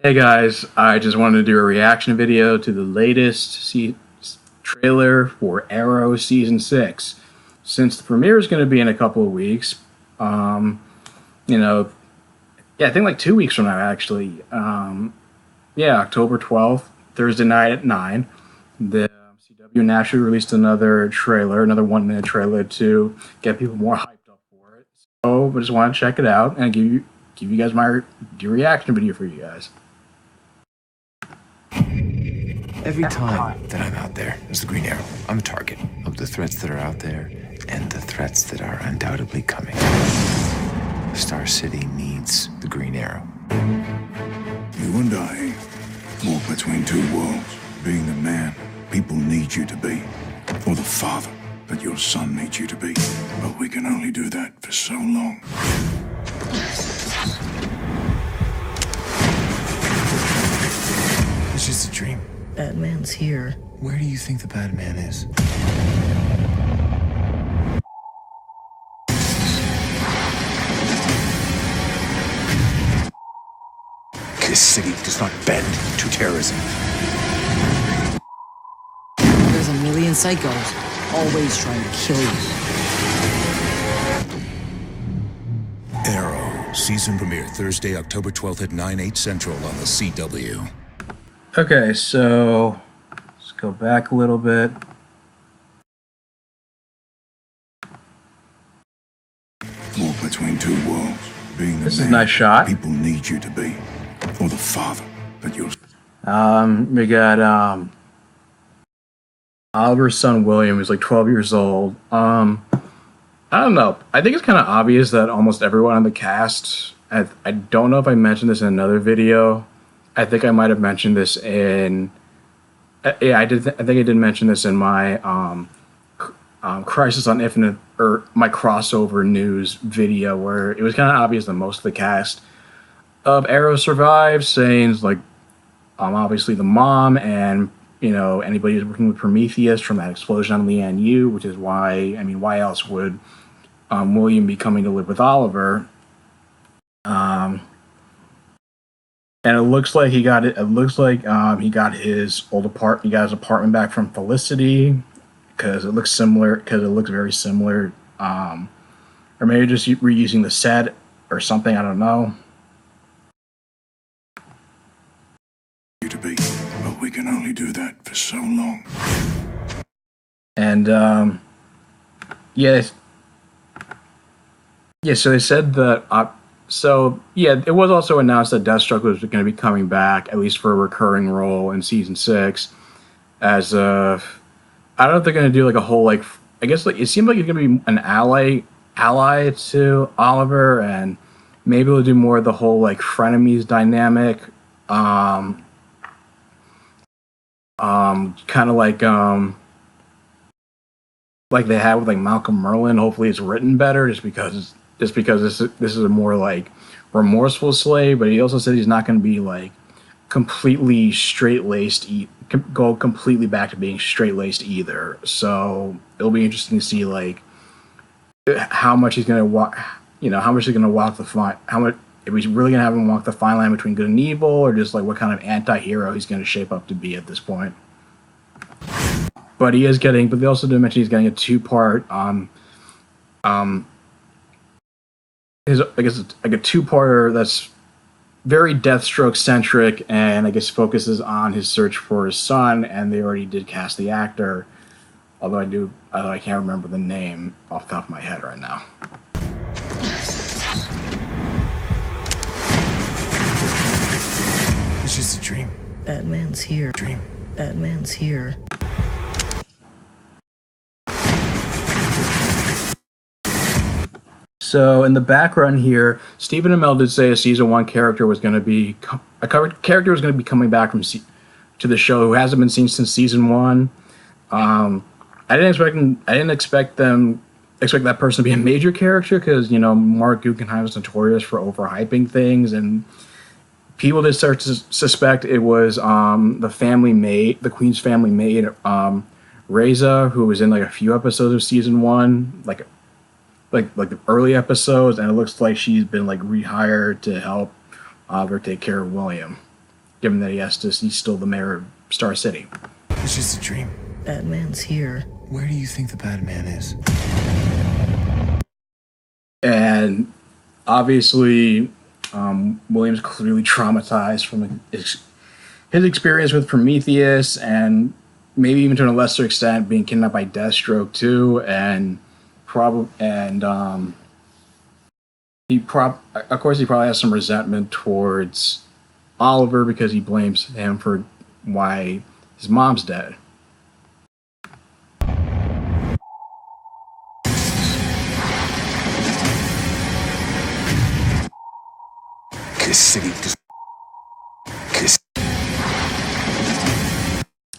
Hey guys, I just wanted to do a reaction video to the latest trailer for Arrow Season 6. Since the premiere is going to be in a couple of weeks, um, you know, yeah, I think like 2 weeks from now actually. Yeah, October 12th, Thursday night at 9, the CW naturally released another trailer, another 1 minute trailer to get people more hyped up for it. So I just want to check it out and give you guys my reaction video for you guys. Every time that I'm out there as the Green Arrow, I'm a target of the threats that are out there and the threats that are undoubtedly coming. Star City needs the Green Arrow. You and I walk between two worlds, being the man people need you to be, or the father that your son needs you to be. But we can only do that for so long. It's just a dream. Batman's here. Where do you think the Batman is? This city does not bend to terrorism. There's a million psychos, always trying to kill you. Arrow, season premiere Thursday, October 12th at 9/8 Central on the CW. Okay, so let's go back a little bit. Walk between two worlds, being the This is a man nice shot. people need you to be, or the father that your We got Oliver's son William, who's like 12 years old. I don't know. I think it's kind of obvious that almost everyone on the cast. I don't know if I mentioned this in another video. I think I might have mentioned this in. Yeah, I did. I think I did mention this in my Crisis on Infinite, or my crossover news video, where it was kind of obvious that most of the cast of Arrow survives, saying like obviously the mom and anybody who's working with Prometheus from that explosion on Leanne Yu, which is why why else would William be coming to live with Oliver? And it looks like he got it. It looks like he got his old apartment. He got his apartment back from Felicity because it looks similar. Because it looks very similar. Or maybe just reusing the set or something. I don't know. you to be, but we can only do that for so long. And yeah. So they said that. So yeah, it was also announced that Deathstroke was going to be coming back, at least for a recurring role in season 6. As I don't know if they're going to do like a whole like. I guess like it seemed like it's going to be an ally to Oliver, and maybe they'll do more of the whole like frenemies dynamic. Kind of like they had with like Malcolm Merlin. Hopefully, it's written better, just because this is a more like remorseful slave. But he also said he's not going to be like completely straight laced. Go completely back to being straight laced either. So it'll be interesting to see like how much he's going to walk. How much he's going to walk the fine. How much, if he's really going to have him walk the fine line between good and evil, or just like what kind of anti-hero he's going to shape up to be at this point. But he is getting. But they also did mention he's getting a 2-part. I guess it's like a 2-parter that's very Deathstroke centric, and I guess focuses on his search for his son. And they already did cast the actor, although I can't remember the name off the top of my head right now. It's just a dream. Batman's here. Dream. Batman's here. So in the background here, Stephen Amell did say a season 1 character was going to be coming back to the show who hasn't been seen since season 1. I didn't expect that person to be a major character, because Mark Guggenheim is notorious for overhyping things, and people did start to suspect it was the Queen's family maid, Reza, who was in like a few episodes of season 1, like the early episodes, and it looks like she's been like rehired to help Oliver take care of William. given that he's still the mayor of Star City. It's just a dream. Batman's here. Where do you think the bad man is? And obviously, William's clearly traumatized from his experience with Prometheus, and maybe even to a lesser extent being kidnapped by Deathstroke too, and of course he probably has some resentment towards Oliver because he blames him for why his mom's dead.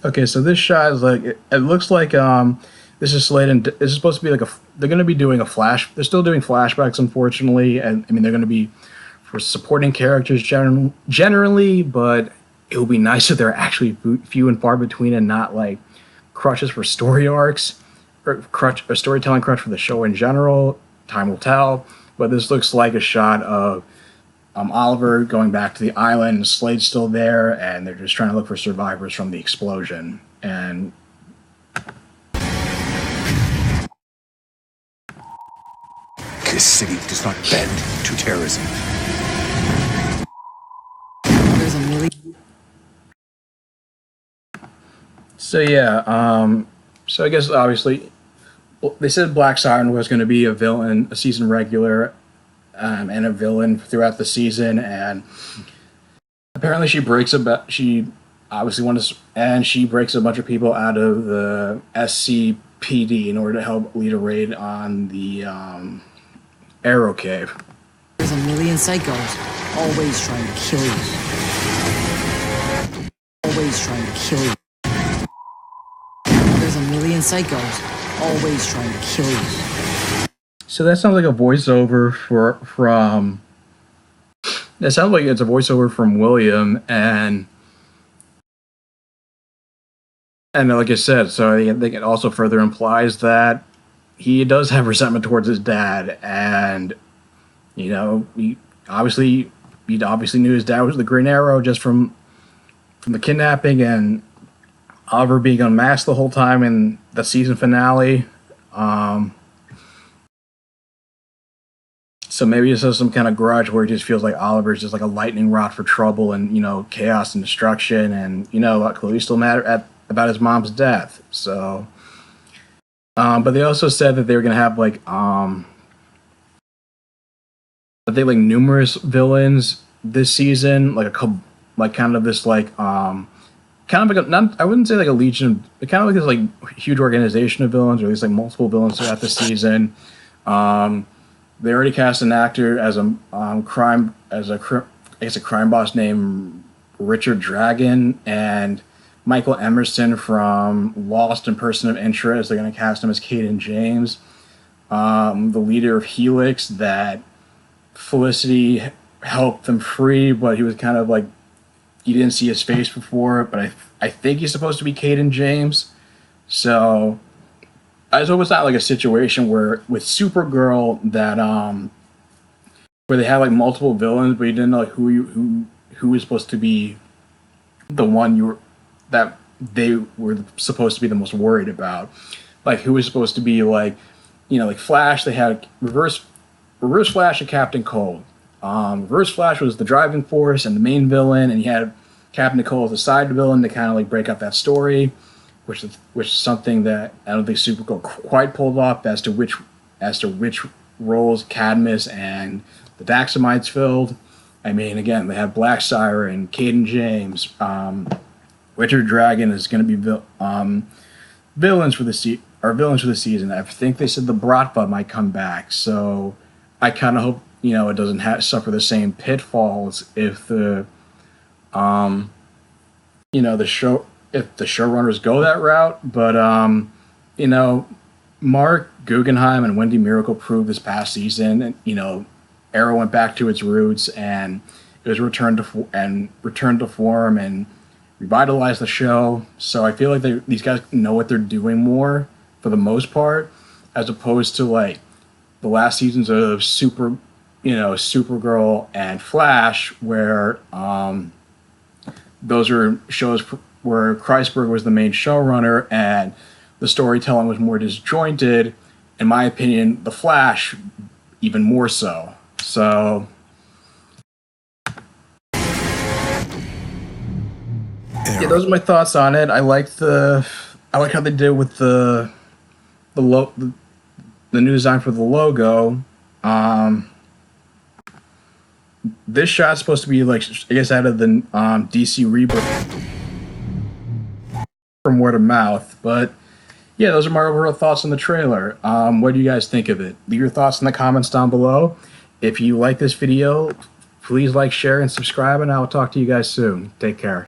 Okay, so this shot is like it looks like this is slated. This is supposed to be like they're going to be doing a flash. They're still doing flashbacks, unfortunately, and I mean they're going to be for supporting characters generally, but it would be nice if they're actually few and far between and not like crutches for story arcs or storytelling crutch for the show in general. Time will tell, but this looks like a shot of Oliver going back to the island, and Slade's still there, and they're just trying to look for survivors from the explosion. And this city does not bend to terrorism. There's a million. so yeah, so I guess obviously they said Black Siren was going to be a villain, a season regular, and a villain throughout the season, and apparently she breaks she breaks a bunch of people out of the SCPD in order to help lead a raid on the Arrow Cave. There's a million psychos always trying to kill you. Always trying to kill you. There's a million psychos always trying to kill you. So that sounds like a voiceover from. That sounds like it's a voiceover from William, and like I said, so I think it also further implies that he does have resentment towards his dad, and you know, he obviously knew his dad was the Green Arrow just from the kidnapping and Oliver being unmasked the whole time in the season finale. So maybe it's just some kind of grudge where he just feels like Oliver's just like a lightning rod for trouble and, you know, chaos and destruction, and, you know, clearly still mad about his mom's death. So, but they also said that they were going to have like, I think like numerous villains this season, like a couple, like kind of this like, kind of like I wouldn't say like a legion, but kind of like this like huge organization of villains, or at least like multiple villains throughout the season. They already cast an actor as a crime boss named Richard Dragon, and Michael Emerson from Lost and Person of Interest. They're going to cast him as Caden James, the leader of Helix that Felicity helped them free, but he was kind of like, you didn't see his face before, but I think he's supposed to be Caden James. So I just hope it's not like a situation where with Supergirl that where they had like multiple villains, but you didn't know like who was supposed to be the one that they were supposed to be the most worried about. Like who was supposed to be like, you know, like Flash. They had Reverse Flash and Captain Cold. Reverse Flash was the driving force and the main villain, and you had Captain Cold as the side villain to kind of like break up that story, which is something that I don't think Supergirl quite pulled off as to which roles Cadmus and the Daxamites filled. I mean, again, they have Black Siren, Caden James, Richard Dragon is going to be villains for the season. I think they said the Bratva might come back, so I kind of hope, you know, it doesn't suffer the same pitfalls if the showrunners go that route. But you know, Mark Guggenheim and Wendy Miracle proved this past season, and you know, Arrow went back to its roots and it was returned to form and revitalized the show. So I feel like these guys know what they're doing more for the most part, as opposed to like the last seasons of Supergirl and Flash, where those are shows where Kreisberg was the main showrunner and the storytelling was more disjointed. In my opinion, The Flash, even more so. So, yeah, those are my thoughts on it. I like how they did with the new design for the logo. This shot's supposed to be like, I guess, out of the DC Rebirth from word of mouth. But yeah, those are my overall thoughts on the trailer. What do you guys think of it? Leave your thoughts in the comments down below. If you like this video, please like, share, and subscribe, and I will talk to you guys soon. Take care.